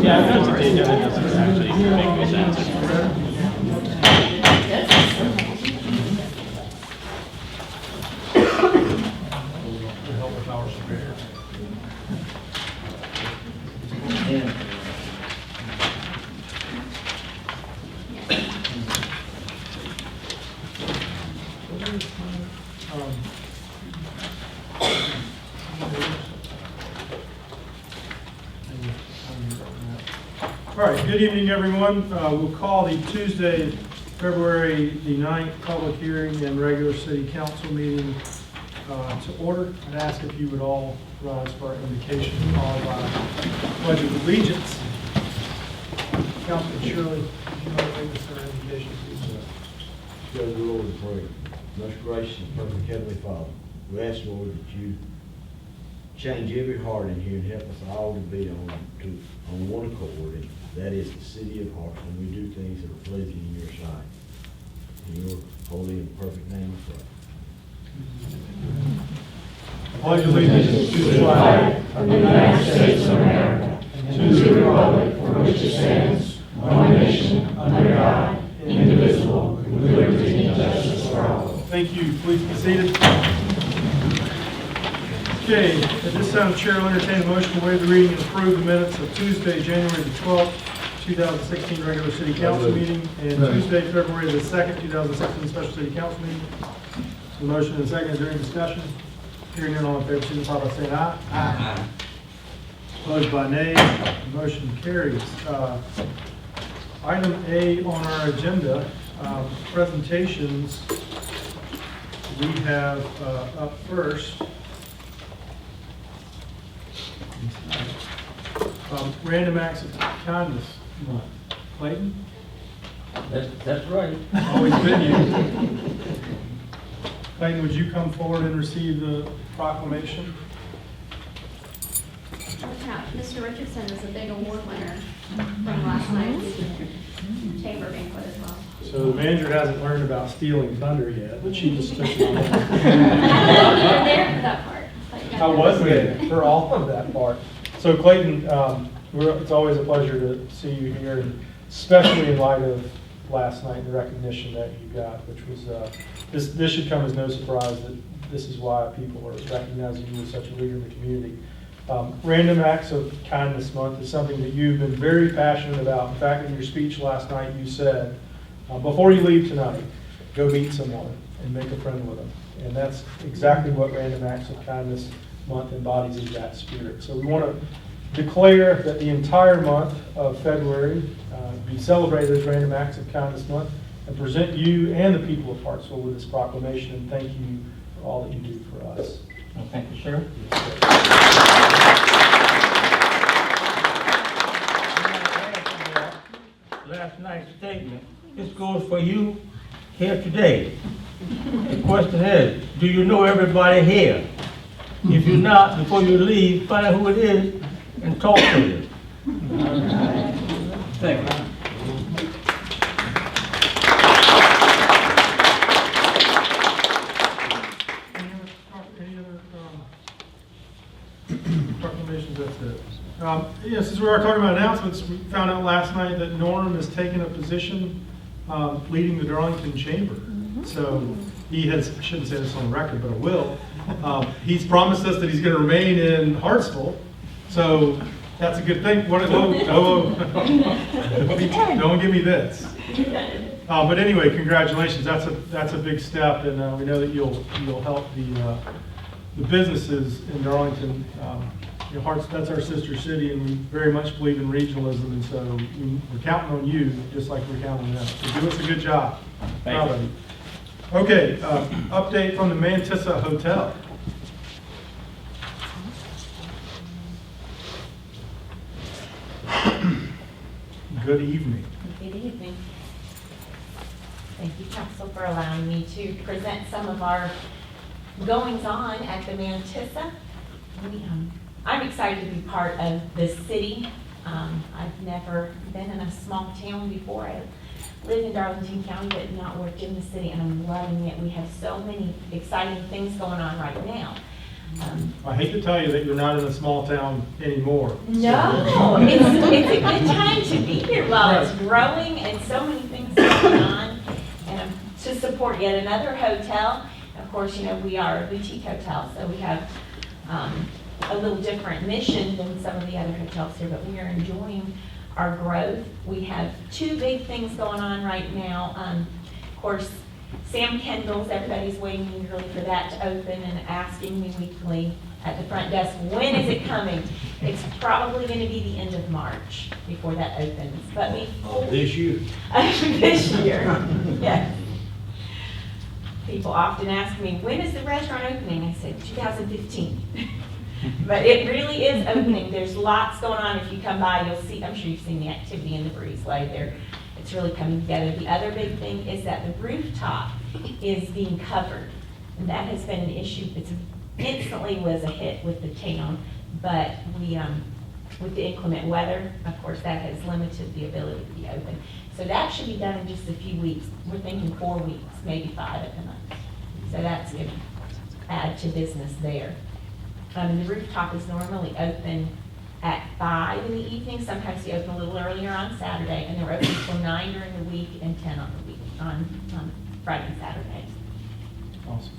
Yeah, I've noticed the data, it doesn't actually make any sense anymore. All right, good evening, everyone. We'll call the Tuesday, February the 9th public hearing and regular city council meeting to order. I'd ask if you would all rise for our invocation, followed by pledge of allegiance. Councilman Shirley, would you mind leading us in our invocation, please? Go to the Lord and pray. Most gracious and perfect Heavenly Father, we ask, Lord, that you change every heart in here and help us all to be on one accord, and that is the city of Hartsville. We do things that are pleasing in your sight. In your holy and perfect name we pray. I pledge allegiance to the flag of the United States of America and to the republic for which it stands, one nation, under God, indivisible, with liberty and justice for all. Thank you. Please be seated. Okay, at this time, the chair will entertain a motion to waive the reading and approve the minutes of Tuesday, January the 12th, 2016 regular city council meeting and Tuesday, February the 2nd, 2016 special city council meeting. So motion and second, is there any discussion? Hearing none, all in favor, signify by saying aye. Aye. Opposed by nay, the motion carries. Item A on our agenda, presentations. We have up first Random Acts of Kindness Month. Clayton? That's right. Always been you. Clayton, would you come forward and receive the proclamation? Mr. Richardson is a big award winner from last night's chamber banquet as well. So the manager hasn't learned about stealing thunder yet, but she just took it on. I don't know if you were there for that part. but you got I that. was there for all of that part. So Clayton, it's always a pleasure to see you here, and especially in light of last night and the recognition that you got, which was, this should come as no surprise that this is why people are recognizing you as such a leader in the community. Random Acts of Kindness Month is something that you've been very passionate about. In fact, in your speech last night, you said, before you leave tonight, go meet someone and make a friend with them. And that's exactly what Random Acts of Kindness Month embodies, is that spirit. So we want to declare that the entire month of February be celebrated as Random Acts of Kindness Month, and present you and the people of Hartsville with this proclamation, and thank you for all that you do for us. Well, thank you, sir. Last night's statement, this goes for you here today. The question is, do you know everybody here? If you're not, before you leave, find out who it is and talk to them. Thank you. Any other proclamations? That's it. Since we are talking about announcements, we found out last night that Norm has taken a position leading the Darlington Chamber. So he has, I shouldn't say this on the record, but I will. He's promised us that he's going to remain in Hartsville. So that's a good thing. Don't give me this. But anyway, congratulations. That's a big step, and we know that you'll help the businesses in Darlington. That's our sister city, and we very much believe in regionalism, and so we're counting on you just like we're counting on them. So do us a good job. Thank you. Okay, update from the Mantissa Hotel. Good evening. Good evening. Thank you, Council, for allowing me to present some of our goings-on at the Mantissa. I'm excited to be part of this city. I've never been in a small town before. I live in Darlington County, but not worked in the city, and I'm loving it. We have so many exciting things going on right now. I hate to tell you that you're not in a small town anymore. No, it's a good time to be here while it's growing and so many things going on. And to support yet another hotel. Of course, you know, we are a boutique hotel, so we have a little different mission than some of the other hotels here, but we are enjoying our growth. We have two big things going on right now. Of course, Sam Kendall's, everybody's waiting eagerly for that to open and asking me weekly at the front desk, when is it coming? It's probably going to be the end of March before that opens, but This year. this year, yes. People often ask me, when is the restaurant opening? I said 2015. But it really is opening. There's lots going on. If you come by, you'll see, I'm sure you've seen the activity in the breezeway there. It's really coming together. The other big thing is that the rooftop is being covered. And that has been an issue. It's instantly was a hit with the town, but we, with the inclement weather, of course, that has limited the ability to be open. So that should be done in just a few weeks. We're thinking 4 weeks, maybe 5 at the most. So that's going to add to business there. The rooftop is normally open at 5 in the evening. Sometimes they open a little earlier on Saturday, and they're open until 9 during the week and 10 on the week, on Friday and Saturday. Awesome.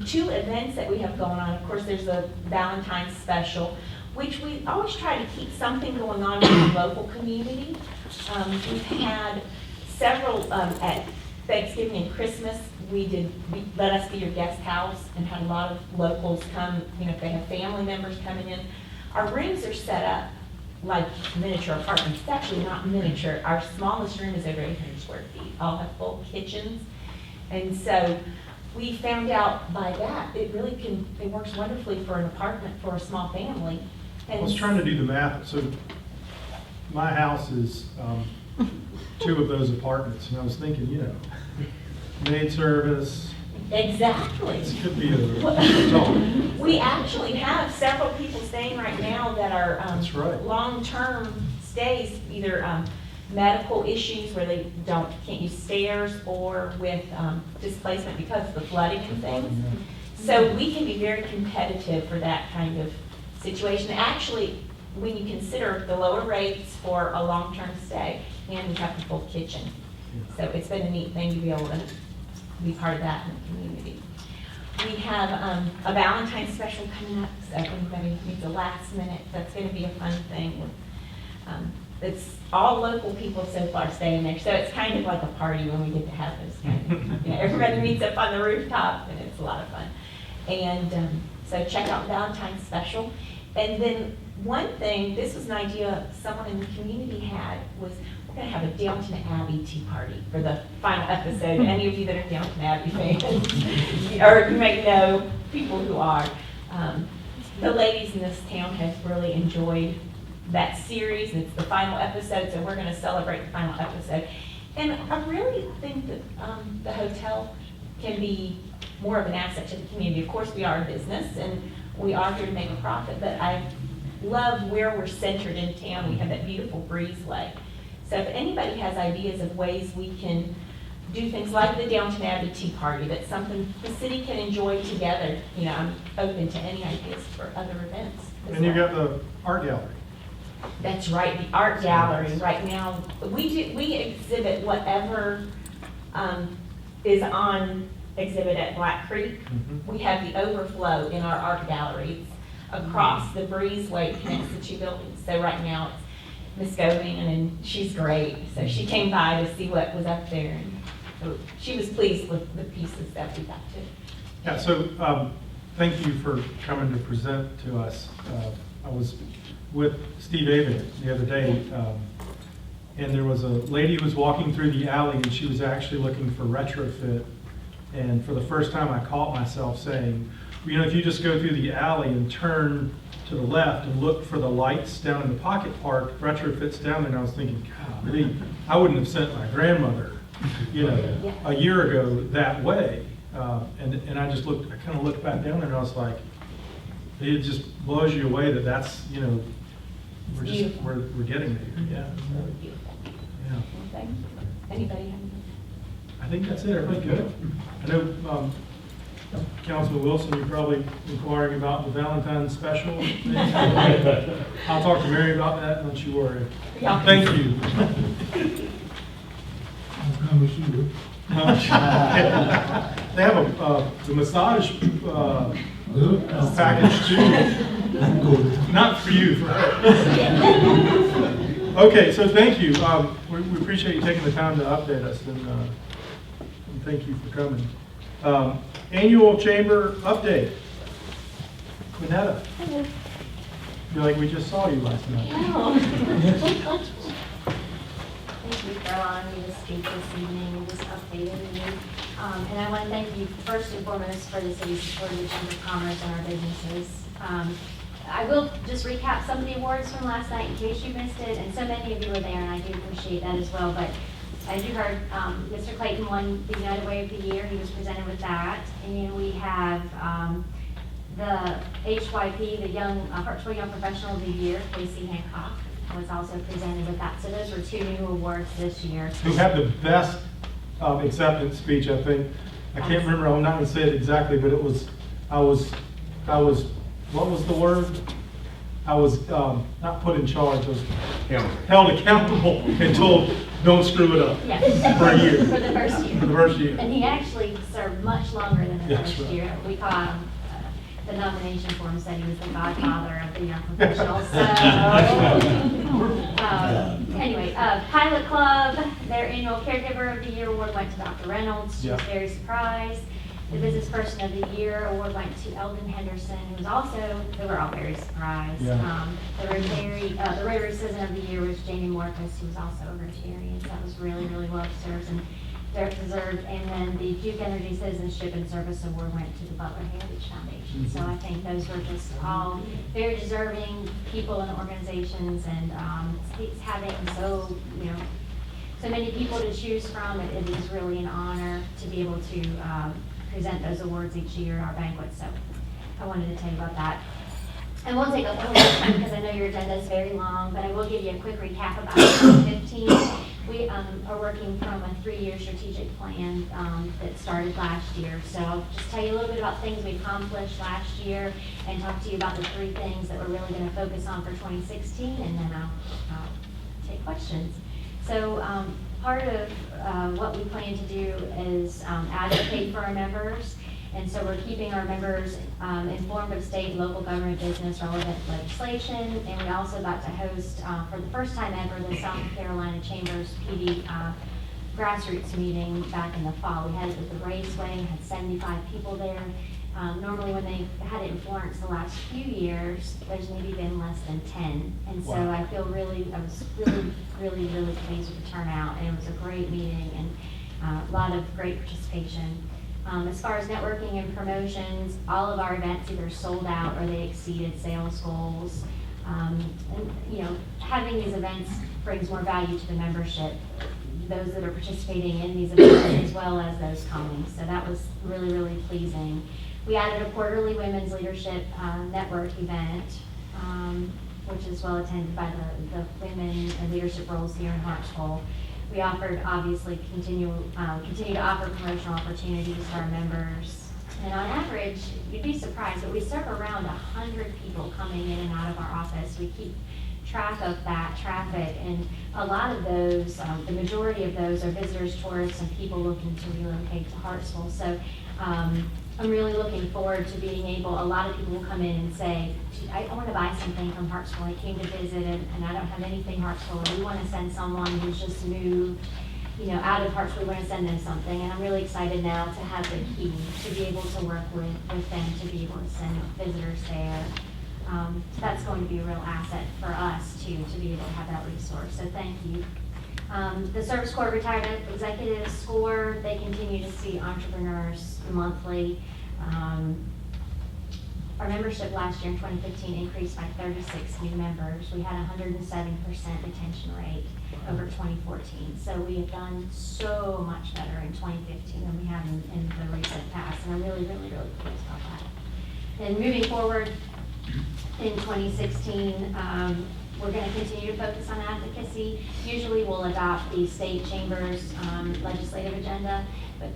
2 events that we have going on. Of course, there's a Valentine's special, which we always try to keep something going on with the local community. We've had several at Thanksgiving and Christmas. We Let Us Be Your Guest House and had a lot of locals come, you know, if they have family members coming in. Our rooms are set up like miniature apartments. It's actually not miniature. Our smallest room is over 800 square feet. All have full kitchens. And so we found out by that, it works wonderfully for an apartment for a small family. I was trying to do the math, so my house is 2 of those apartments, and I was thinking, you know, maid service, Exactly. this could be a We actually have several people staying right now that are That's right. long-term stays, either medical issues where they can't use stairs, or with displacement because of the flooding and things. So we can be very competitive for that kind of situation. Actually, when you consider the lower rates for a long-term stay, and we have the full kitchen. So it's been a neat thing to be able to be part of that in the community. We have a Valentine's special coming up, so everybody needs a last minute. That's going to be a fun thing. It's all local people so far staying there, so it's kind of like a party when we get to have those kind of, you know, everybody meets up on the rooftop, and it's a lot of fun. And so check out Valentine's special. And then one thing, this was an idea someone in the community had, was we're going to have a Downton Abbey tea party for the final episode. Any of you that are Downton Abbey fans, or you may know people who are. The ladies in this town have really enjoyed that series, and it's the final episode, so we're going to celebrate the final episode. And I really think that the hotel can be more of an asset to the community. Of course, we are a business, and we are here to make a profit, but I love where we're centered in town. We have that beautiful breezeway. So if anybody has ideas of ways we can do things like the Downton Abbey Tea Party, that's something the city can enjoy together, you know, I'm open to any ideas for other events. as And you well. got the art gallery. That's right, the art gallery. Right now, we exhibit whatever is on exhibit at Black Creek. Mhm. We have the overflow in our art galleries across the breezeway that connects the 2 buildings. So right now, it's Miss Govian, and she's great. So she came by to see what was up there, and so she was pleased with the pieces that we got to. Yeah, so thank you for coming to present to us. I was with Steve Avon the other day, and there was a lady who was walking through the alley, and she was actually looking for retrofit. And for the first time, I caught myself saying, you know, if you just go through the alley and turn to the left and look for the lights down in the Pocket Park, retrofit's down there. And I was thinking, golly, I wouldn't have sent my grandmother, you know, a year ago that way. And I just looked, I kind of looked back down there, and I was like, it just blows you away that that's, you know, we're getting there. Yeah. Really beautiful. Yeah. Well, thank you. Anybody have any? I think that's it. Everybody good? I know Councilman Wilson, you're probably inquiring about the Valentine's special. I'll talk to Mary about that, don't you worry. Yeah. Thank you. They have the massage package too. Not for you, for her. Okay, so thank you. We appreciate you taking the time to update us, and thank you for coming. Annual chamber update. Quinetta. Feel like we just saw you last night. Thank you for allowing me to speak this evening and just updating you. And I want to thank you first and foremost for the city's support of the Chamber of Commerce and our businesses. I will just recap some of the awards from last night in case you missed it, and so many of you were there, and I do appreciate that as well. But as you heard, Mr. Clayton won the United Way of the Year. He was presented with that. And we have the HYP, the Hartsville Young Professional of the Year, Casey Hancock, was also presented with that. So those were 2 new awards this year. Who had the best acceptance speech, I think. I can't remember, I'm not gonna say it exactly, but it was, I was, what was the word? I was not put in charge, I was held accountable and told, don't screw it up. Yes. For a year. For the first year. For the first year. And he actually served much longer than the That's first right. year. We call him, the nomination form said he was the godfather of the young professionals. So, anyway, Pilot Club, their annual Caregiver of the Year award went to Dr. Reynolds. She was Yeah. very surprised. The Business Person of the Year award went to Eldon Henderson, who was also, they were all very surprised. Yeah. The Rotary Citizen of the Year was Jamie Morcus, who was also a Rotarian. So that was really, really well deserved. And then the Duke Energy Citizenship and Service Award went to the Butler Heritage Foundation. So I think those were just all very deserving people and organizations, and it's having so many people to choose from. It is really an honor to be able to present those awards each year at our banquet. So I wanted to tell you about that. I won't take up a whole lot of time because I know your agenda is very long, but I will give you a quick recap about 2015. We are working from a 3-year strategic plan that started last year. So I'll just tell you a little bit about things we accomplished last year and talk to you about the 3 things that we're really going to focus on for 2016, and then I'll take questions. So part of what we plan to do is advocate for our members. And so we're keeping our members informed of state and local government business relevant legislation. And we also got to host, for the first time ever, the South Carolina Chambers PD grassroots meeting back in the fall. We had it at the Raceway, had 75 people there. Normally when they had it in Florence the last few years, there's maybe been less than 10. And so Wow. I was really pleased with the turnout. And it was a great meeting and a lot of great participation. As far as networking and promotions, all of our events either sold out or they exceeded sales goals. And having these events brings more value to the membership, those that are participating in these events as well as those coming. So that was really, really pleasing. We added a quarterly women's leadership network event, which is well attended by the women in leadership roles here in Hartsville. We offered, obviously, continue to offer promotional opportunities to our members. And on average, you'd be surprised, but we serve around 100 people coming in and out of our office. We keep track of that traffic, and a lot of those, the majority of those are visitors, tourists, and people looking to relocate to Hartsville. So I'm really looking forward to being able, a lot of people will come in and say, I want to buy something from Hartsville. I came to visit and I don't have anything Hartsville. We want to send someone who's just moved, out of Hartsville. We want to send them something. And I'm really excited now to have the key to be able to work with them to be able to send visitors there. So that's going to be a real asset for us too, to be able to have that resource. So thank you. The Service Corps Retired Executives Score, they continue to see entrepreneurs monthly. Our membership last year in 2015 increased by 36 new members. We had 107% retention rate over 2014. So we have done so much better in 2015 than we have in the recent past. And I'm really, really, really pleased about that. And moving forward in 2016, we're going to continue to focus on advocacy. Usually we'll adopt the state chambers legislative agenda, but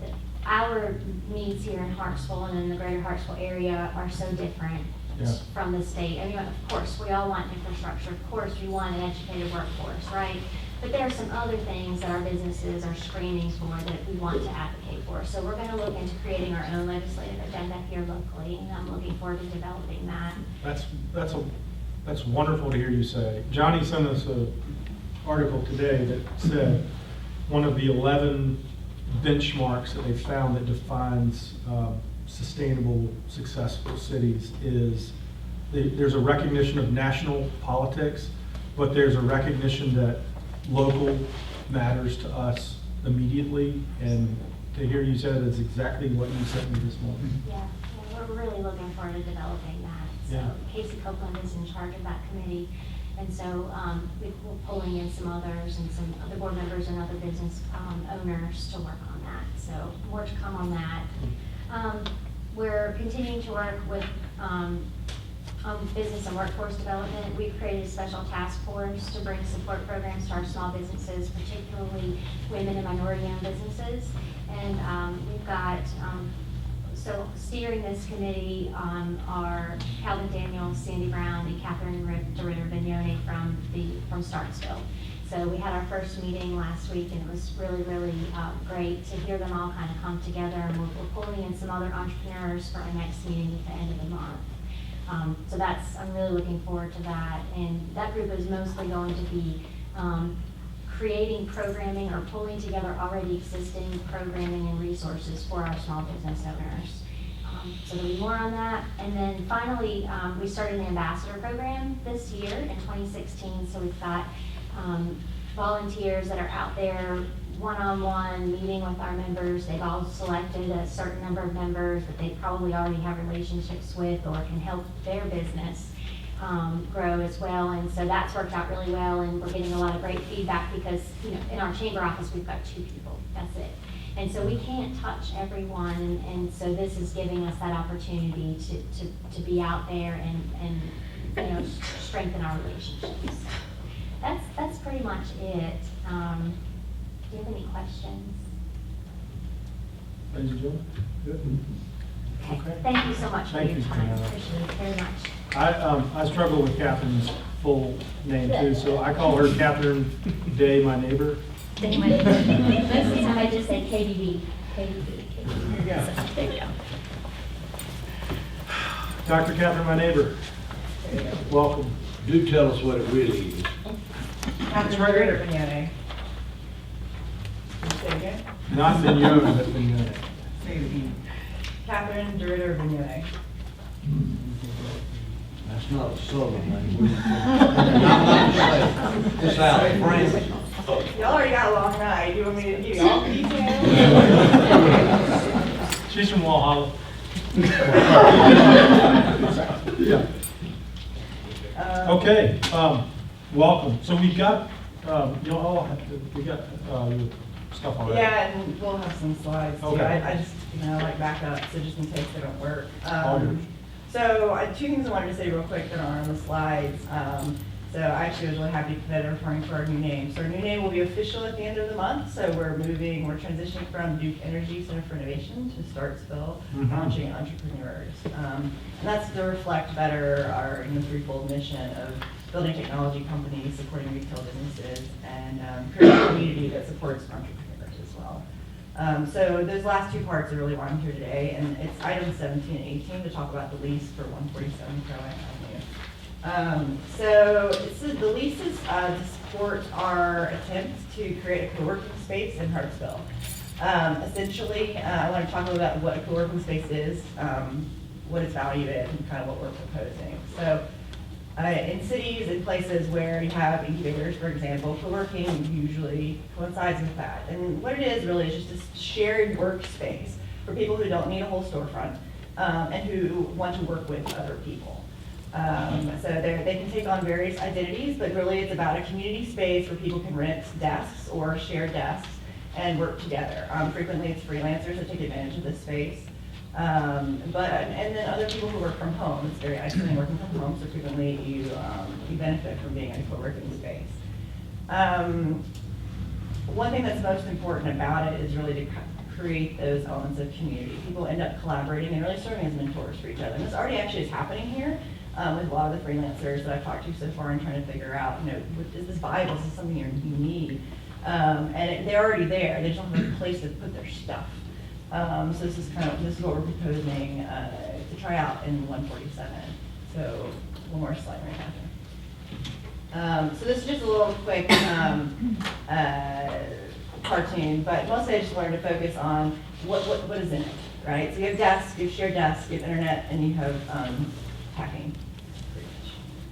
our needs here in Hartsville and in the greater Hartsville area are so different Yeah. from the state. I mean, of course, we all want infrastructure, of course, we want an educated workforce, right? But there are some other things that our businesses are screaming for that we want to advocate for. So we're gonna look into creating our own legislative agenda here locally, and I'm looking forward to developing that. That's wonderful to hear you say. Johnny sent us an article today that said one of the 11 benchmarks that they found that defines sustainable, successful cities is there's a recognition of national politics, but there's a recognition that local matters to us immediately. And to hear you say that is exactly what you sent me this morning. Yeah, we're really looking forward to developing that. So Yeah. Casey Copeland is in charge of that committee. And so we're pulling in some others and some other board members and other business owners to work on that. So more to come on that. We're continuing to work with on business and workforce development. We've created a special task force to bring support programs to our small businesses, particularly women and minority-owned businesses. And we've got, so steering this committee are Calvin Daniels, Sandy Brown, and Catherine DeRitter-Vignone from Starksville. So we had our first meeting last week, and it was really, really great to hear them all kind of come together. And we're pulling in some other entrepreneurs for our next meeting at the end of the month. So I'm really looking forward to that. And that group is mostly going to be creating programming or pulling together already existing programming and resources for our small business owners. So there'll be more on that. And then finally, we started an ambassador program this year in 2016. So we've got volunteers that are out there one-on-one meeting with our members. They've all selected a certain number of members that they probably already have relationships with or can help their business grow as well. And so that's worked out really well, and we're getting a lot of great feedback because, you know, in our chamber office, we've got 2 people, that's it. And so we can't touch everyone, and so this is giving us that opportunity to be out there and you know, strengthen our relationships. That's pretty much it. Do you have any questions? Ladies and gentlemen? Good. Okay. Thank you so much for Thank your you, time. Janelle. Appreciate it very much. I struggle with Catherine's full name too, so I call her Catherine Day, my neighbor. Most of the time I just say KDB. KDB. There you go. There you go. Dr. Catherine, my neighbor. Welcome. Do tell us what it really is. Catherine DeRitter-Vignone. Say again? Not Vignone, but Vignone. Say it again. Catherine DeRitter-Vignone. That's not a southern language. It's out of France. Y'all already got a long night. You want me to give you all the details? She's from Walhalla. Yeah. Okay, welcome. So we've got, you all have to, we got your stuff already. Yeah, and we'll have some slides too. Okay. I just, like back up, so just in case they don't work. All yours. So 2 things I wanted to say real quick that aren't on the slides. So I actually was really happy that are referring to our new name. So our new name will be official at the end of the month. So we're transitioning from Duke Energy Center for Innovation to Starksville, launching entrepreneurs. And that's to reflect better our threefold mission of building technology companies, supporting retail businesses, and creating a community that supports entrepreneurs as well. So those last 2 parts are really why I'm here today, and it's items 17 and 18 to talk about the lease for 147 Crowell Avenue. So the lease is to support our attempt to create a co-working space in Hartsville. Essentially, I want to talk a little about what a co-working space is, what its value is, and kind of what we're proposing. So in cities and places where you have incubators, for example, co-working usually coincides with that. And what it is really is just a shared workspace for people who don't need a whole storefront and who want to work with other people. So they can take on various identities, but really it's about a community space where people can rent desks or share desks and work together. Frequently it's freelancers that take advantage of this space. And then other people who work from home. It's very isolating working from home, so frequently you benefit from being in a co-working space. One thing that's most important about it is really to create those elements of community. People end up collaborating and really serving as mentors for each other. And this already actually is happening here with a lot of the freelancers that I've talked to so far and trying to figure out, is this viable? Is this something you need? They're already there. They just don't have a place to put their stuff. So this is what we're proposing to try out in 147. So one more slide right after. So this is just a little quick cartoon, but mostly I just wanted to focus on what is in it, right? So you have desks, you have shared desks, you have internet, and you have hacking.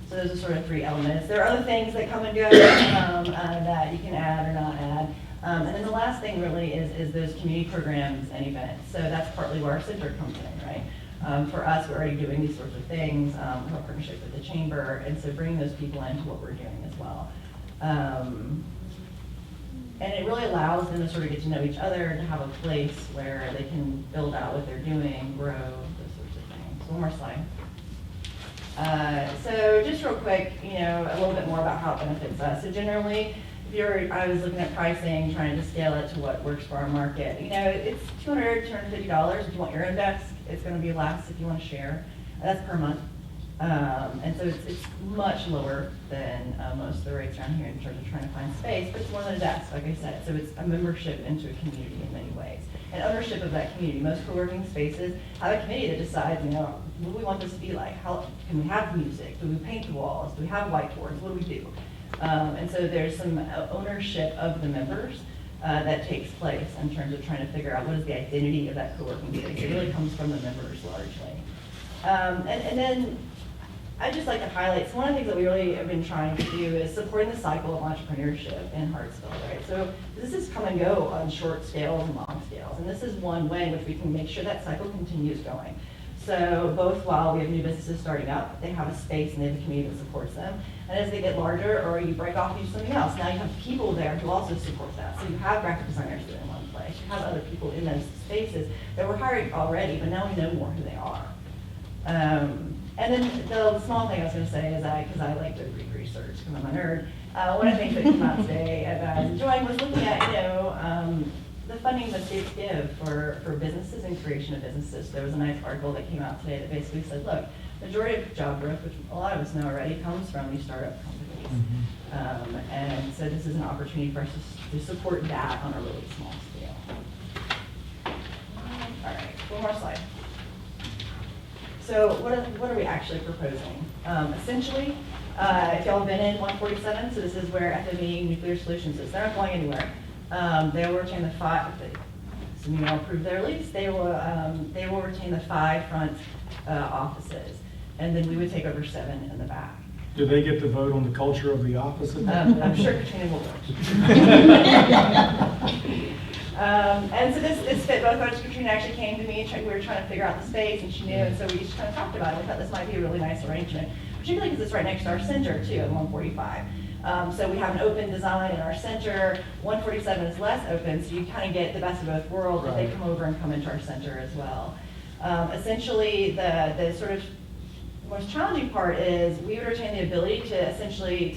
So those are sort of three elements. There are other things that come and go that you can add or not add. And then the last thing really is those community programs and events. So that's partly where our center comes in, right? For us, we're already doing these sorts of things. We have a partnership with the chamber, and so bringing those people into what we're doing as well. And it really allows them to sort of get to know each other, to have a place where they can build out what they're doing, grow, those sorts of things. So one more slide. So just real quick, a little bit more about how it benefits us. So generally, I was looking at pricing, trying to scale it to what works for our market. It's $200, $250 if you want your own desk. It's going to be less if you want to share. That's per month. And so it's much lower than most of the rates around here in terms of trying to find space, but it's more than a desk, like I said. So it's a membership into a community in many ways. And ownership of that community. Most co-working spaces have a committee that decides, what do we want this to be like? How can we have music? Do we paint the walls? Do we have whiteboards? What do we do? And so there's some ownership of the members that takes place in terms of trying to figure out what is the identity of that co-working space. It really comes from the members largely. And then I'd just like to highlight, so one of the things that we really have been trying to do is supporting the cycle of entrepreneurship in Hartsville, right? So this is come and go on short scales and long scales, and this is one way in which we can make sure that cycle continues going. So both while we have new businesses starting up, they have a space and they have a community that supports them. And as they get larger, or you break off and do something else, now you have people there who also support that. So you have graphic designers that are in one place. You have other people in those spaces that we're hiring already, but now we know more who they are. And then the small thing I was going to say is because I like to read research because I'm a nerd, one of the things that came out today that I was enjoying was looking at, the funding that states give for businesses and creation of businesses. There was a nice article that came out today that basically said, look, majority of job growth, which a lot of us know already, comes from these startup companies. And so this is an opportunity for us to support that on a really small scale. All right, one more slide. So what are we actually proposing? Essentially, if y'all have been in 147, so this is where FME Nuclear Solutions is. They're not going anywhere. They will retain the five, assuming y'all approve their lease, they will retain the 5 front offices. And then we would take over 7 in the back. Do they get to vote on the culture of the office? I'm sure Katrina will vote. And so this fit both ways. Katrina actually came to me, we were trying to figure out the space, and she knew, and so we just kind of talked about it. We thought this might be a really nice arrangement, particularly because it's right next to our center too, at 145. So we have an open design in our center. 147 is less open, so you kind of get the best of both worlds if they come over and come into our center as well. Essentially, the sort of most challenging part is we would retain the ability to essentially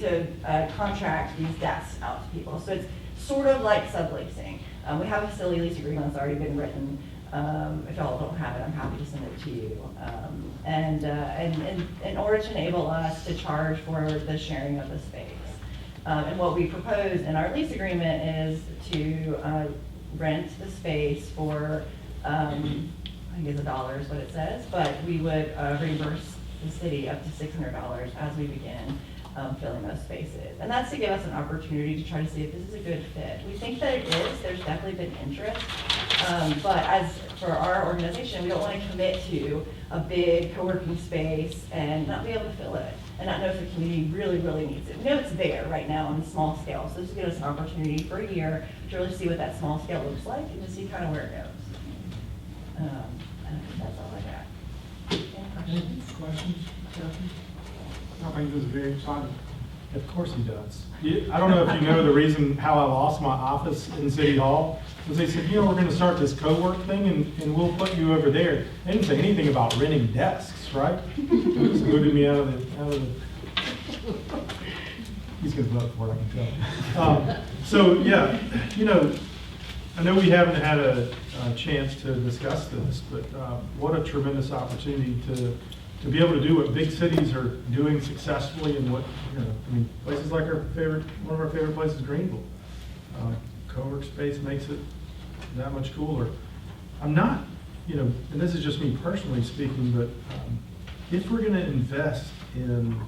contract these desks out to people. So it's sort of like subleasing. We have a facility lease agreement that's already been written. If y'all don't have it, I'm happy to send it to you. And in order to enable us to charge for the sharing of the space. And what we propose in our lease agreement is to rent the space for, I think it's $1 is what it says, but we would reimburse the city up to $600 as we begin filling those spaces. And that's to give us an opportunity to try to see if this is a good fit. We think that it is. There's definitely been interest. But as for our organization, we don't want to commit to a big co-working space and not be able to fill it and not know if the community really, really needs it. We know it's there right now on a small scale. So this will give us an opportunity for a year to really see what that small scale looks like and to see kind of where it goes. And I think that's all I got. Any questions? Questions? I think this is very exciting. Of course he does. I don't know if you know the reason how I lost my office in City Hall. Was they said, we're going to start this co-work thing and we'll put you over there. They didn't say anything about renting desks, right? They just booted me out of the He's going to vote for it, I can tell. So yeah, I know we haven't had a chance to discuss this, but what a tremendous opportunity to be able to do what big cities are doing successfully, and what, I mean, places like one of our favorite places, Greenville. Co-work space makes it that much cooler. I'm not, and this is just me personally speaking, but if we're gonna invest in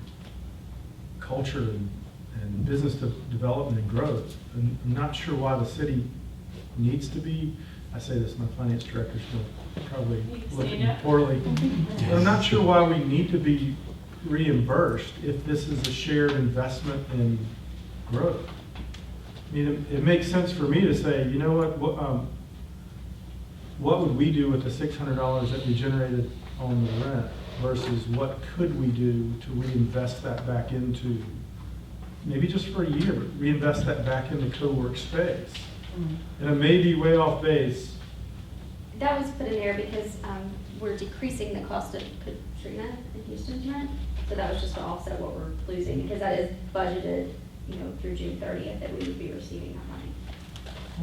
culture and business development and growth, and I'm not sure why the city needs to be, I say this, my finance director's gonna probably look at me poorly. But I'm not sure why we need to be reimbursed if this is a shared investment in growth. I mean, it makes sense for me to say, you know what would we do with the $600 that we generated on the rent versus what could we do to reinvest that back into, maybe just for a year, but reinvest that back into co-work space. And it may be way off base. That was put in there because we're decreasing the cost of Katrina and Houston's rent. So that was just to offset what we're losing, because that is budgeted, through June 30th that we would be receiving that money.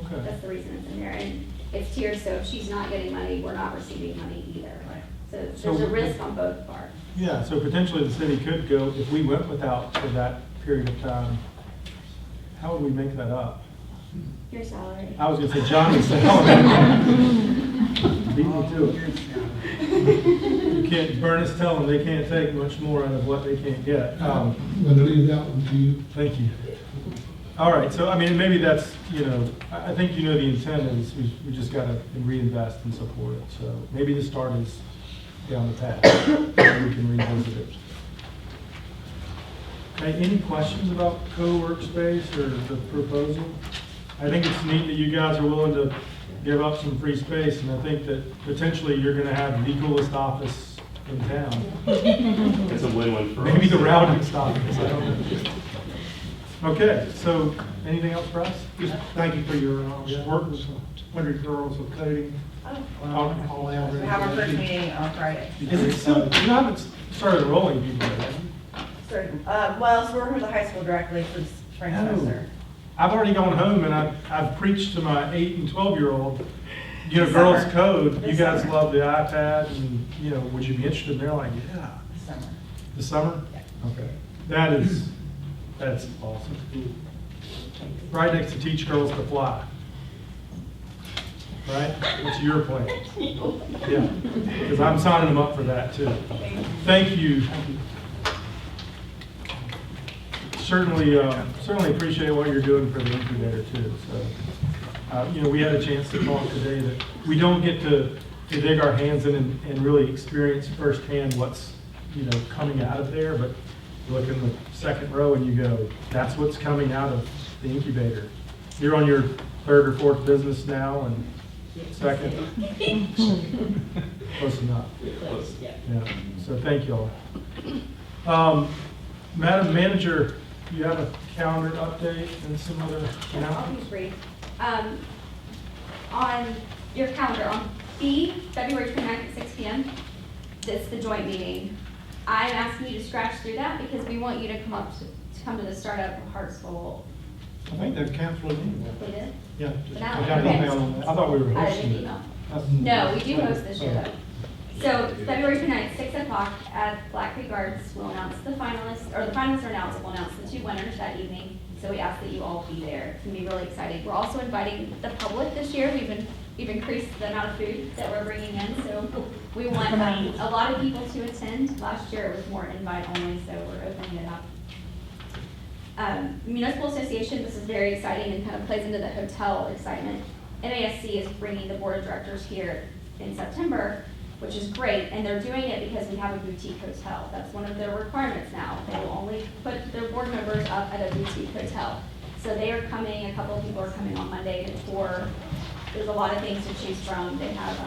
Okay. That's the reason it's in there. And it's tiered, so if she's not getting money, we're not receiving money either. So there's a risk on both parts. Yeah, so potentially the city could go, if we went without for that period of time, how would we make that up? Your salary. I was gonna say Johnny's salary. Beat me to it. You can't, Bernice tell them they can't take much more out of what they can't get. I'm going to leave that one to you. Thank you. All right, so I mean, maybe that's, I think the intent is we just gotta reinvest and support it. So maybe the start is down the path. Maybe we can revisit it. Okay, any questions about co-work space or the proposal? I think it's neat that you guys are willing to give up some free space, and I think that potentially you're gonna have the coolest office in town. It's a win-win for us. Maybe the rowdiest office, I don't know. Okay, so anything else for us? Just thank you for your work with 100 Girls of Coding. Oh. We have our first meeting on Friday. Is it still, you haven't started enrolling people yet, have you? Well, so we're working with the high school directly for the spring semester. I've already gone home and I've preached to my 8 and 12-year-old, girls code. You guys love the iPad, and would you be interested? And they're like, yeah. This summer. The summer? Yeah. Okay. That's awesome. Right next to Teach Girls to Fly. Right? What's your plan? Yeah, because I'm signing them up for that too. Thank you. Certainly appreciate what you're doing for the incubator too. So, we had a chance to talk today that we don't get to dig our hands in and really experience firsthand what's, coming out of there, but you look in the second row and you go, that's what's coming out of the incubator. You're on your third or fourth business now, and second. Close enough. Yeah. So thank you all. Madam Manager, you have a calendar update and some other I'll announcements? be brief. On your calendar, on February 29th at 6 p.m., that's the joint meeting. I'm asking you to scratch through that because we want you to come to the startup of Hartsville. I think they've canceled it anyway. They did? Yeah. But now I got an they're email on that. I thought we were I hosting didn't it. email. That's- No, we do host this year though. So February 29th, 6 o'clock at Black Creek Arts, we'll announce the finalists, or the finalists are announced, we'll announce the 2 winners that evening. So we ask that you all be there. It's gonna be really exciting. We're also inviting the public this year. We've increased the amount of food that we're bringing in, so we want a lot of people to attend. Last year it was more invite only, so we're opening it up. Municipal Association, this is very exciting and kind of plays into the hotel excitement. MASC is bringing the board of directors here in September, which is great, and they're doing it because we have a boutique hotel. That's one of their requirements now. They will only put their board members up at a boutique hotel. So they are coming, a couple of people are coming on Monday to tour. There's a lot of things to choose from. They have,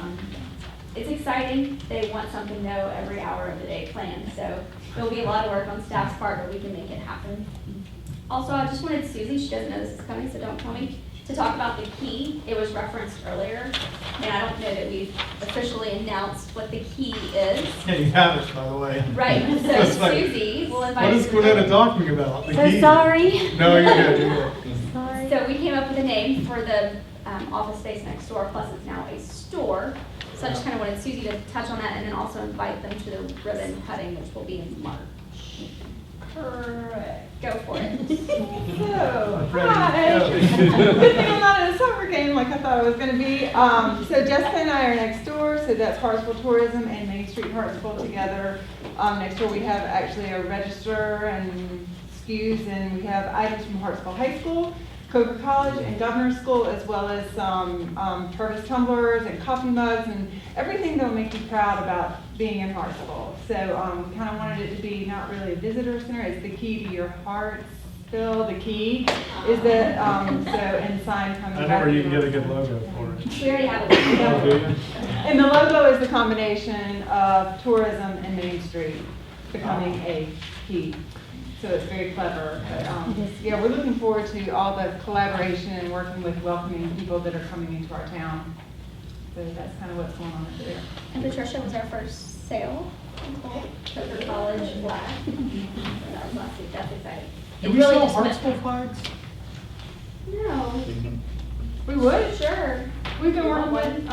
it's exciting. They want something new every hour of the day planned. So there'll be a lot of work on staff's part, but we can make it happen. Also, I just wanted Susie, she doesn't know this is coming, so don't tell me, to talk about the key. It was referenced earlier, and I don't know that we've officially announced what the key is. Yeah, you have it, by the way. Right, so It's like, Susie will invite what us. is Gwinnett talking about? The So key? sorry. No, you're good, you're good. So we came up with a name for the office space next door, plus it's now a store. So I just kind of wanted Susie to touch on that and then also invite them to the ribbon cutting, which will be in March. Correct. Go for it. So, hi. Good thing I'm not in a summer game like I thought it was going to be. So Jessica and I are next door, so that's Hartsville Tourism and Main Street Hartsville together. Next door we have actually a register and SKUs, and we have items from Hartsville High School, Coker College, and Governor's School, as well as some Purvis tumblers and coffee mugs and everything that'll make you proud about being in Hartsville. So we kind of wanted it to be not really a visitor center, it's the key to your Hartsville. The key is that, and sign coming I know back. where you can get a good logo for it. We already have Oh, it. do you? And the logo is the combination of tourism and Main Street becoming a key. So it's very clever. But, yeah, we're looking forward to all the collaboration and working with welcoming people that are coming into our town. So that's kind of what's going on there. And Patricia was our first sale. Coker College flag. That was last week. That's exciting. Do we sell Hartsville flags? No. We would. Sure. We've been working with,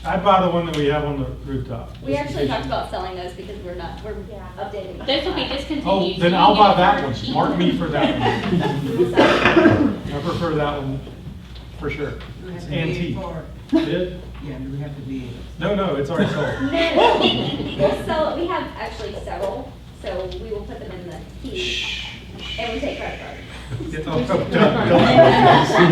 I'd buy the one that we have on the rooftop. We actually talked about selling those because we're updating. Those will be discontinued. Oh, so then you I'll can buy get that it one. for cheap. Mark me for that one. I prefer that one, for sure. It's antique. Bid? Yeah, do we have to be? No, it's already sold. No, we'll sell it. We have actually several, so we will put them in the key. And we take credit cards. You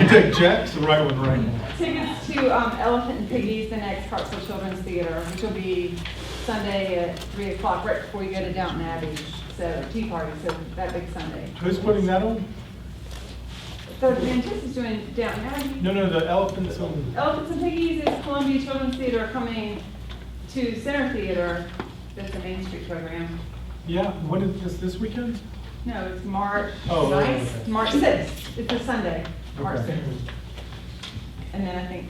take checks, the right one right now. tickets to Elephant and Piggies, the next Hartsville Children's Theater, which will be Sunday at 3 o'clock, right before you go to Downton Abbey. So, tea party, so that big Sunday. Who's putting that on? So the Mantis is doing Downton Abbey. No, the elephants on. Elephants and Piggies is Columbia Children's Theater coming to Center Theater. That's the Main Street program. Yeah, when is this weekend? No, it's March Oh, 9th, okay. March 6th. It's a Sunday, March Okay. 6th. And then I think,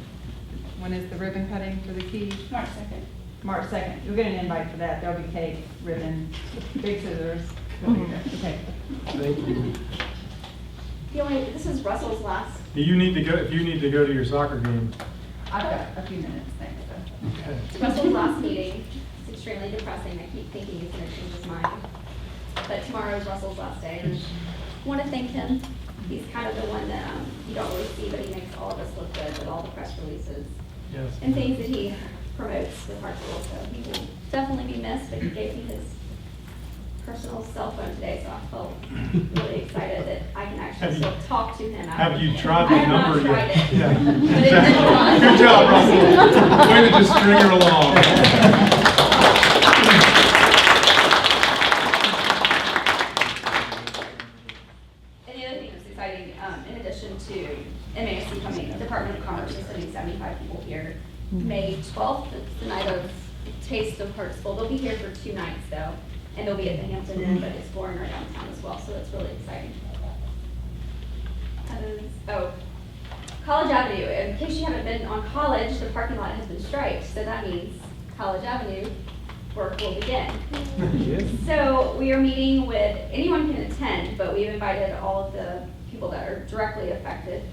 when is the ribbon cutting for the key? March 2nd. March 2nd. You'll get an invite for that. There'll be cake, ribbon, big scissors. You'll be there. Okay. Thank you. This is Russell's last. If you need to go to your soccer game. I've got a few minutes, thanks. Okay. It's Russell's last meeting. It's extremely depressing. I keep thinking he's going to change his mind. But tomorrow is Russell's last day, and I want to thank him. He's kind of the one that you don't really see, but he makes all of us look good with all the press releases Yes. and things that he promotes with Hartsville. So he will definitely be missed, but he gave me his personal cell phone today, so I felt really excited that I can actually still talk to him. Have you tried I the have not number tried yet? it. Yeah. But it did run. Good job, Russell. Way to just string her along. And the other thing that's exciting, in addition to MASC coming, Department of Commerce is sending 75 people here. May 12th, it's the night of Taste of Hartsville. They'll be here for 2 nights though, and they'll be at the Hampton Inn, but exploring our downtown as well, so that's really exciting. College Avenue. In case you haven't been on College, the parking lot has been striped, so that means College Avenue work will begin. So we are meeting with, anyone can attend, but we've invited all of the people that are directly affected.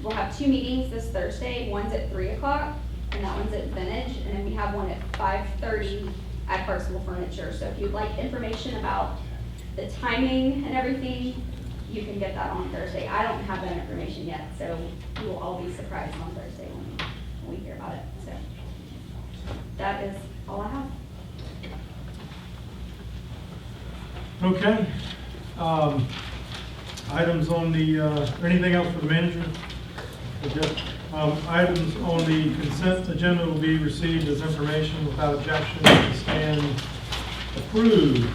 We'll have 2 meetings this Thursday. One's at 3 o'clock, and that one's at Vintage, and then we have one at 5:30 at Hartsville Furniture. So if you'd like information about the timing and everything, you can get that on Thursday. I don't have that information yet, so you will all be surprised on Thursday when we hear about it. So that is all I have. Okay. Items on the, anything else for the manager? Okay. Items on the consent agenda will be received as information without objection and stand approved.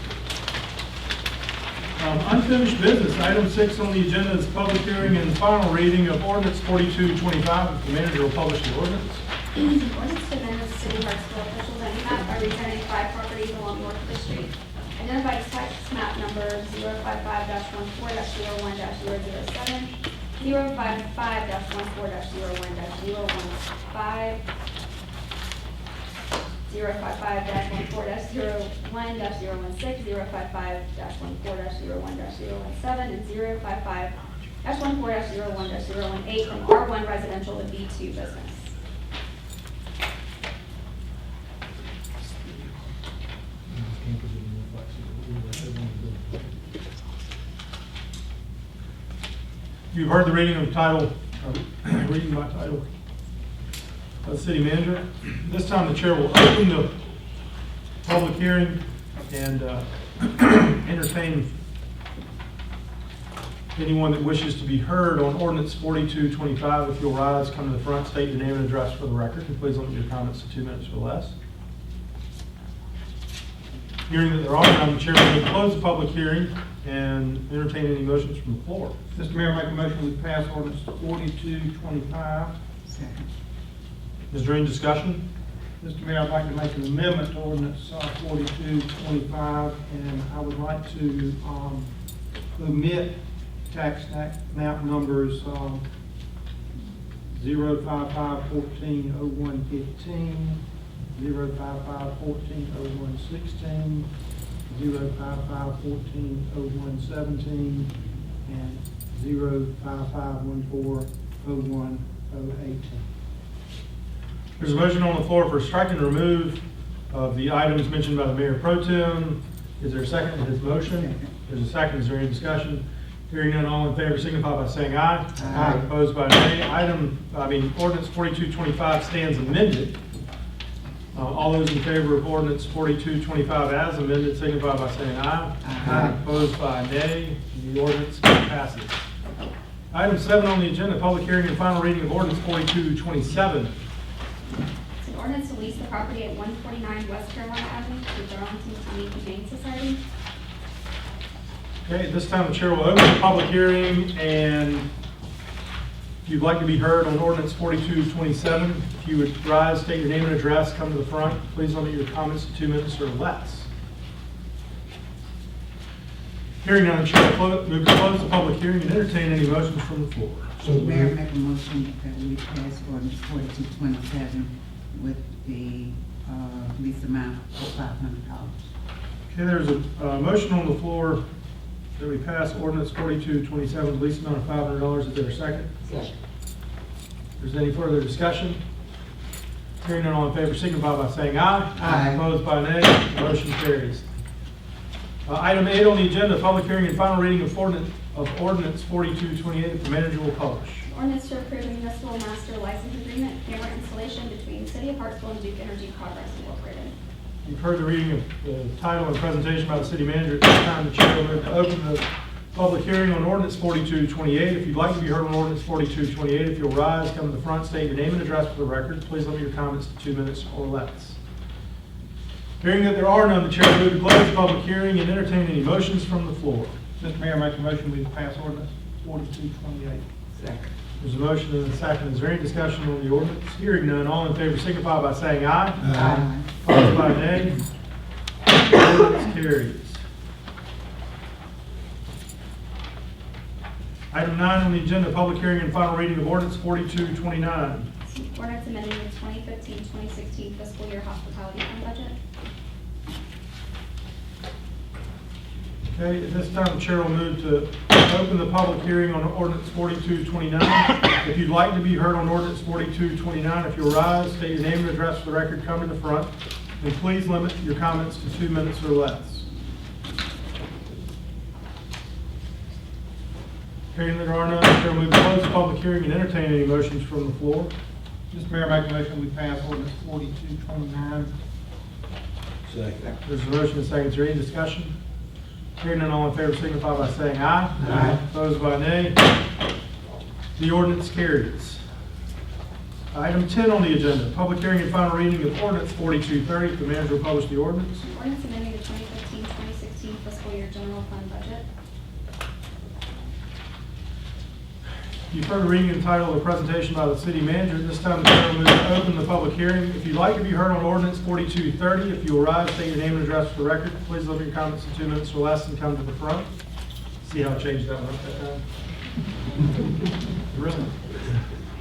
Unfinished business. Item 6 on the agenda is public hearing and final reading of ordinance 4225. The manager will publish the ordinance. Ordinance to amend the city of Hartsville official zoning map by rezoning 5 properties along North Fifth Street. Identified as tax map number 055-14-01-007, 055-14-01-015, 055-14-01-016, 055-14-01-017, and -14-01-018 from R1 residential to B2 business. You've heard the reading of title, reading by title of the city manager. This time the chair will open the public hearing and entertain anyone that wishes to be heard on ordinance 4225. If you'll rise, come to the front, state your name and address for the record, and please limit your comments to 2 minutes or less. Hearing that there are none, the chair will close the public hearing and entertain any motions from the floor. Mr. Mayor, make a motion we pass ordinance 4225. Second. Is there any discussion? Mr. Mayor, I'd like to make an amendment to ordinance 4225, and I would like to omit tax map numbers 055-14-01-15, 055-14-01-16, 055-14-01-17, and 055-14-01-018. There's a motion on the floor for strike and remove of the items mentioned by the mayor pro tem. Is there a second to his motion? Second. There's a second. Is there any discussion? Hearing none, all in favor signify by saying aye. Aye. Opposed by nay. Ordinance 4225 stands amended. All those in favor of ordinance 4225 as amended signify by saying aye. Aye. Opposed by nay. The ordinance passes. Item 7 on the agenda, public hearing and final reading of ordinance 4227. It's an ordinance to lease the property at 149 West Carolina Avenue to Darlington County Humane Society. Okay, at this time the chair will open the public hearing, and if you'd like to be heard on ordinance 4227, if you would rise, state your name and address, come to the front. Please limit your comments to 2 minutes or less. Hearing none, the chair will move to close the public hearing and entertain any motions from the floor. Mayor, make a motion that we pass ordinance 4227 with the lease amount of $500. Okay, there's a motion on the floor that we pass ordinance 4227, lease amount of $500. Is there a second? Second. If there's any further discussion, hearing none, all in favor signify by saying aye. Aye. Opposed by nay. The motion carries. Item 8 on the agenda, public hearing and final reading of ordinance 4228 that the manager will publish. Ordinance to approve a municipal master license agreement, camera installation between City of Hartsville and Duke Energy Progress Incorporated. You've heard the reading of the title and presentation by the city manager. At this time, the chair will move to open the public hearing on ordinance 4228. If you'd like to be heard on ordinance 4228, if you'll rise, come to the front, state your name and address for the record. Please limit your comments to 2 minutes or less. Hearing that there are none, the chair will move to close the public hearing and entertain any motions from the floor. Mr. Mayor, make a motion we pass ordinance 4228. Second. There's a motion and a second. Is there any discussion on the ordinance? Hearing none, all in favor signify by saying aye. Aye. Opposed by nay. The ordinance carries. Item 9 on the agenda, public hearing and final reading of ordinance 4229. Ordinance amending the 2015-2016 fiscal year hospitality fund budget. Okay, at this time, the chair will move to open the public hearing on ordinance 4229. If you'd like to be heard on ordinance 4229, if you'll rise, state your name and address for the record, come to the front, and please limit your comments to 2 minutes or less. Hearing that there are none, the chair will move to close the public hearing and entertain any motions from the floor. Mr. Mayor, make a motion we pass ordinance 4229. Second. There's a motion and a second. Is there any discussion? Hearing none, all in favor signify by saying aye. Aye. Opposed by nay. The ordinance carries. Item 10 on the agenda, public hearing and final reading of ordinance 4230. The manager will publish the ordinance. Ordinance amending the 2015-2016 fiscal year general fund budget. You've heard the reading and title of the presentation by the city manager. At this time, the chair will move to open the public hearing. If you'd like to be heard on ordinance 4230, if you'll rise, state your name and address for the record. Please limit your comments to 2 minutes or less and come to the front. See how I changed that one up that time? Really?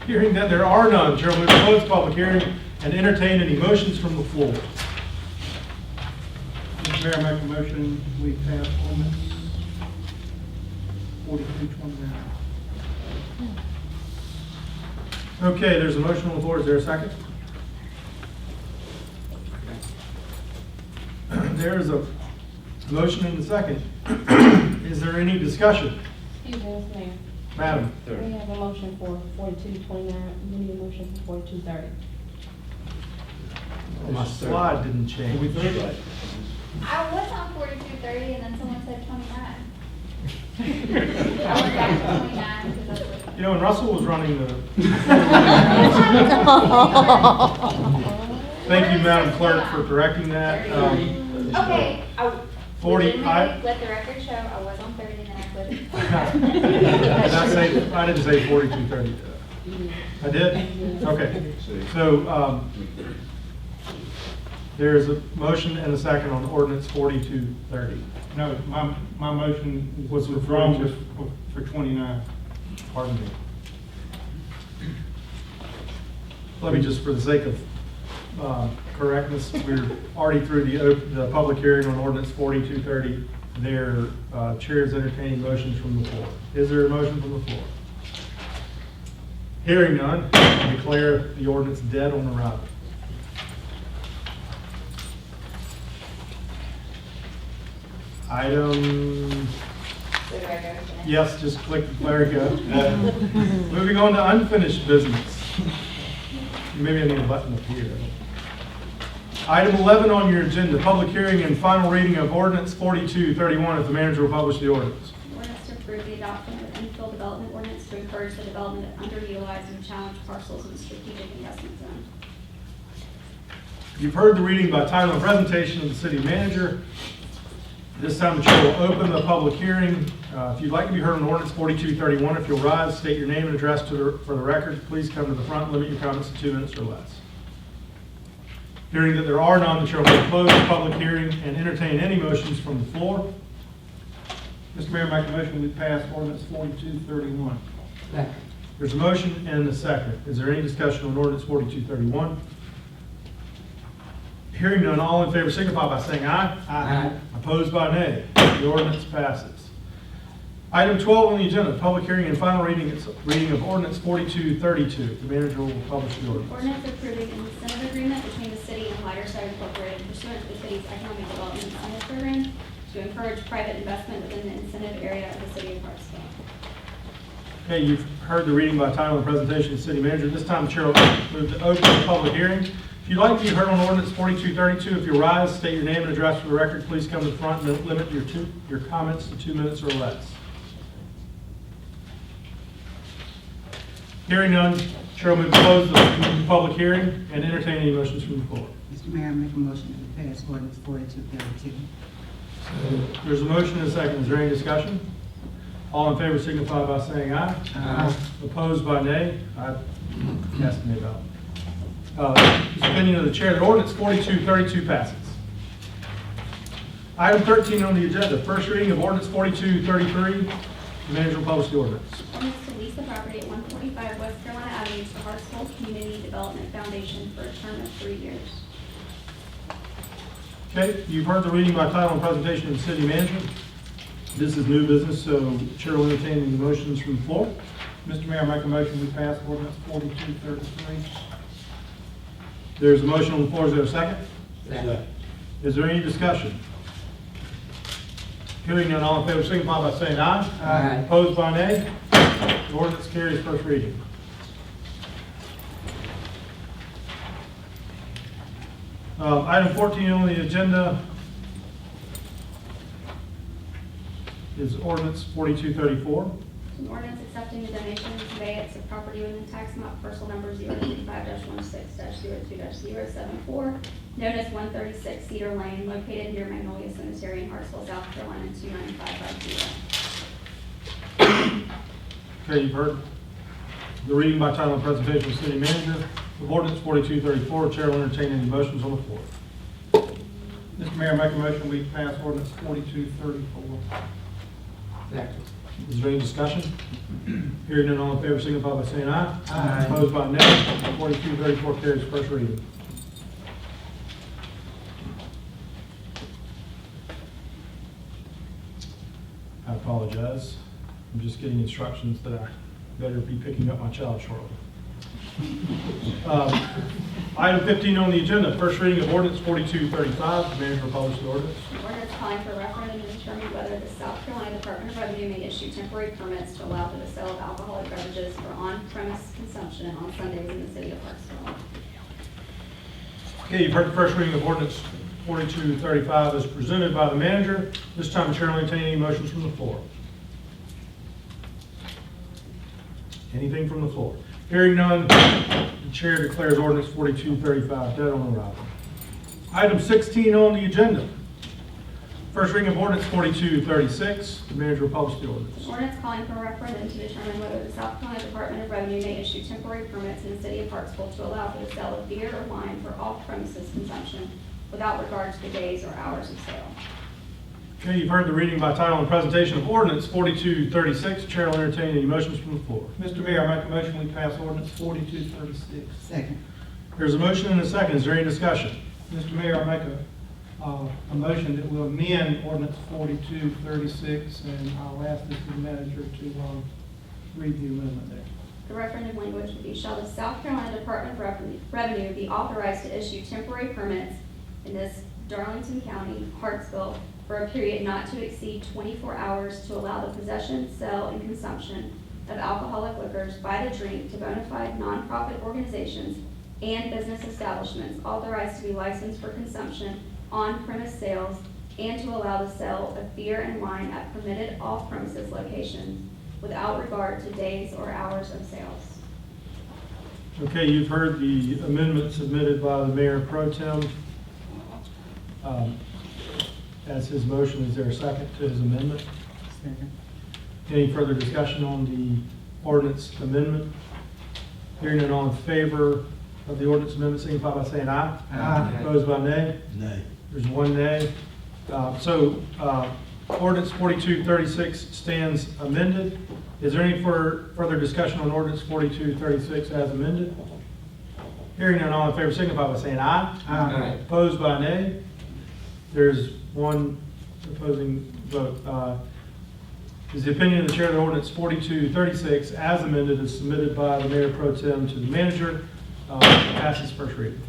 Hearing that there are none, chair will move to close the public hearing and entertain any motions from the floor. Mr. Mayor, make a motion we pass ordinance 4229. Okay, there's a motion on the floor. Is there a second? There is a motion and a second. Is there any discussion? Excuse me, Mr. Mayor. Madam? We have a motion for 4229, we need a motion for 4230. My slide didn't change. I was on 4230 and then someone said 29. I went back to 29 because I was like. You know, when Russell was running the, thank you, Madam Clerk, for correcting that. Okay, 40, I let the record show I was on 30 and then I quit. I didn't say 4230. I did? Okay. So, there's a motion and a second on ordinance 4230. No, my motion Was was withdrawn withdrawn for 29. Pardon me. Let me just, for the sake of correctness, we're already through the public hearing on ordinance 4230. Their chair is entertaining motions from the floor. Is there a motion from the floor? Hearing none, I declare the ordinance dead on arrival. Item, yes, just click declare go. Moving on to unfinished business. Maybe I need a button up here. Item 11 on your agenda, public hearing and final reading of ordinance 4231, if the manager will publish the ordinance. Ordinance to approve the adoption of infill development ordinance to encourage the development of underutilized and challenged parcels in the strategic investment zone. You've heard the reading by title and presentation of the city manager. This time the chair will open the public hearing. If you'd like to be heard on ordinance 4231, if you'll rise, state your name and address for the record. Please come to the front and limit your comments to 2 minutes or less. Hearing that there are none, the chair will close the public hearing and entertain any motions from the floor. Mr. Mayor, make a motion we pass ordinance 4231. There's a motion and a second. Is there any discussion on ordinance 4231? Hearing none, all in favor signify by saying aye. Aye. Opposed by nay. The ordinance passes. Item 12 on the agenda, public hearing and final reading of ordinance 4232. The manager will publish the ordinance. Ordinance approving an incentive agreement between the city and Lighter Incorporated pursuant to the city's economic development incentive program to encourage private investment within the incentive area of the city of Hartsville. Okay, you've heard the reading by title and presentation of the city manager. This time the chair will move to open the public hearing. If you'd like to be heard on ordinance 4232, if you rise, state your name and address for the record, please come to the front and limit your comments to 2 minutes or less. Hearing none, chair will move to close the public hearing and entertain any motions from the floor. Mr. Mayor, I make a motion to pass ordinance 4232. There's a motion and a second. Is there any discussion? All in favor signify by saying aye. Aye. Opposed by nay. Cast nay ballot. Opinion of the chair, the ordinance 4232 passes. Item 13 on the agenda, first reading of ordinance 4233. The manager will publish the ordinance. Ordinance to lease the property at 145 West Carolina Avenue to Hartsville Community Development Foundation for a term of 3 years. Okay, you've heard the reading by title and presentation of the city manager. This is new business, so chair will entertain any motions from the floor. Mr. Mayor, make a motion we pass ordinance 4233. There's a motion on the floor. Is there a second? Second. Is there any discussion? Hearing none, all in favor signify by saying aye. Aye. Opposed by nay. The ordinance carries first reading. Item 14 on the agenda is ordinance 4234. An ordinance accepting the donation and conveyance of property within tax map parcel number 035-16-02-074, known as 136 Cedar Lane, located near Magnolia Cemetery in Hartsville, South Carolina, 29550. Okay, you've heard the reading by title and presentation of the city manager of ordinance 4234. Chair will entertain any motions on the floor. Mr. Mayor, make a motion we pass ordinance 4234. Is there any discussion? Hearing none, all in favor signify by saying aye. Aye. Opposed by nay. 4234 carries first reading. I apologize. I'm just getting instructions that I better be picking up my child shortly. Item 15 on the agenda, first reading of ordinance 4235. The manager will publish the ordinance. Ordinance calling for referendum to determine whether the South Carolina Department of Revenue may issue temporary permits to allow for the sale of alcoholic beverages for on-premise consumption on Sundays in the city of Hartsville. Okay, you've heard the first reading of ordinance 4235 as presented by the manager. This time the chair will entertain any motions from the floor. Anything from the floor? Hearing none, the chair declares ordinance 4235 dead on arrival. Item 16 on the agenda. First reading of ordinance 4236. The manager will publish the ordinance. Ordinance calling for a referendum to determine whether the South Carolina Department of Revenue may issue temporary permits in the city of Hartsville to allow for the sale of beer or wine for off-premises consumption without regard to the days or hours of sale. Okay, you've heard the reading by title and presentation of ordinance 4236. Chair will entertain any motions from the floor. Mr. Mayor, I make a motion we pass ordinance 4236. Second. There's a motion and a second. Is there any discussion? Mr. Mayor, I make a motion that we'll amend ordinance 4236, and I'll ask the city manager to read the amendment there. The referendum language would be, shall the South Carolina Department of Revenue be authorized to issue temporary permits in this Darlington County, Hartsville, for a period not to exceed 24 hours to allow the possession, sale, and consumption of alcoholic liquors by the drink to bona fide nonprofit organizations and business establishments authorized to be licensed for consumption on-premise sales, and to allow the sale of beer and wine at permitted off-premises locations without regard to days or hours of sales. Okay, you've heard the amendment submitted by the Mayor Pro Tem. As his motion, is there a second to his amendment? Second. Any further discussion on the ordinance amendment? Hearing none, all in favor of the ordinance amendment, signify by saying aye. Aye. Opposed by nay? Nay. There's one nay. Ordinance 4236 stands amended. Is there any further discussion on ordinance 4236 as amended? Hearing none, all in favor signify by saying aye. Aye. Opposed by nay? There's one opposing vote. Is the opinion of the chair that ordinance 4236 as amended is submitted by the Mayor Pro Tem to the manager, passes first reading.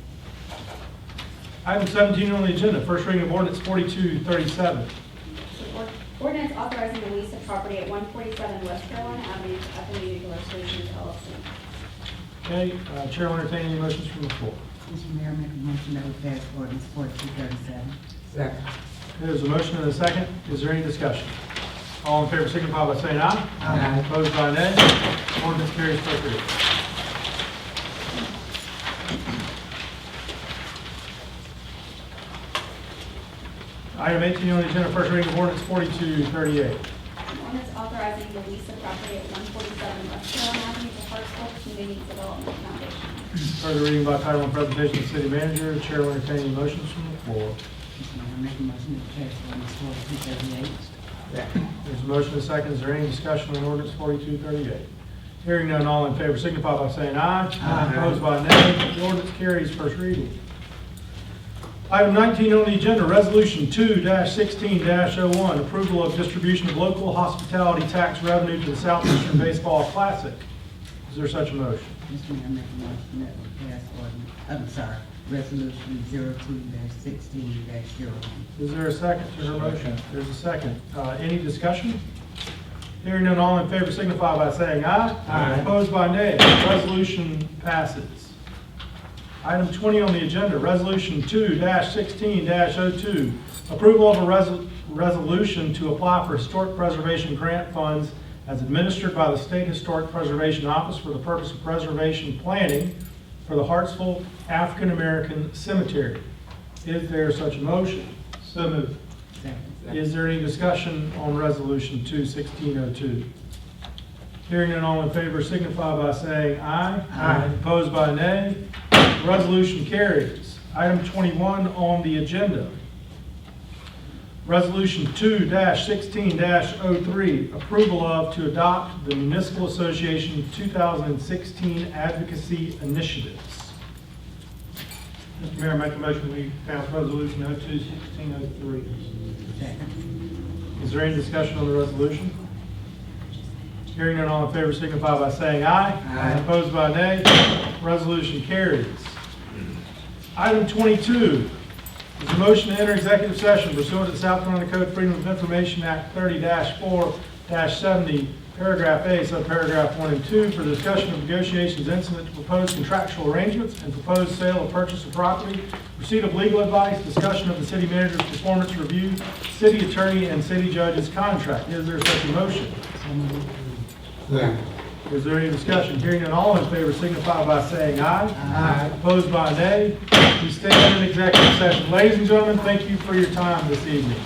Item 17 on the agenda, first reading of ordinance 4237. Ordinance authorizing the lease of property at 147 West Carolina Avenue to FMU Nuclear Solutions LLC. Okay, chair will entertain any motions from the floor. Mr. Mayor, I make a motion that we pass ordinance 4237. Second. There's a motion and a second. Is there any discussion? All in favor signify by saying aye. Aye. Opposed by nay? Ordinance carries first reading. Item 18 on the agenda, first reading of ordinance 4238. Ordinance authorizing the lease of property at 147 West Carolina Avenue to Hartsville Community Development Foundation. Further reading by title and presentation of the city manager. The chair will entertain any motions from the floor. Mr. Mayor, I make a motion that we pass ordinance 4238. There's a motion and a second. Is there any discussion on ordinance 4238? Hearing none, all in favor signify by saying aye. Aye. Opposed by nay. The ordinance carries first reading. Item 19 on the agenda, resolution 2-16-01, approval of distribution of local hospitality tax revenue to the Southeastern Baseball Classic. Is there such a motion? Mr. Mayor, I make a motion that we pass ordinance, resolution 02-16-01. Is there a second to her motion? There's a second. Any discussion? Hearing none, all in favor signify by saying aye. Aye. Opposed by nay. Resolution passes. Item 20 on the agenda, resolution 2-16-02, approval of a resolution to apply for historic preservation grant funds as administered by the State Historic Preservation Office for the purpose of preservation planning for the Hartsville African American Cemetery. Is there such a motion? So moved. Second. Is there any discussion on resolution 2-16-02? Hearing none, all in favor signify by saying aye. Aye. Opposed by nay. Resolution carries. Item 21 on the agenda. Resolution 2-16-03, approval of to adopt the Municipal Association 2016 Advocacy Initiatives. Mr. Mayor, I make a motion we pass resolution 02-16-03. Second. Is there any discussion on the resolution? Hearing none, all in favor signify by saying aye. Aye. Opposed by nay. Resolution carries. Item 22 is a motion to enter executive session pursuant to the South Carolina Code Freedom of Information Act 30-4-70, paragraph A, subparagraph 1 and 2, for discussion of negotiations incident to proposed contractual arrangements and proposed sale or purchase of property, receipt of legal advice, discussion of the city manager's performance review, city attorney, and city judge's contract. Is there such a motion? Is there any discussion? Hearing none, all in favor signify by saying aye. Aye. Opposed by nay. We stand in executive session. Ladies and gentlemen, thank you for your time this evening.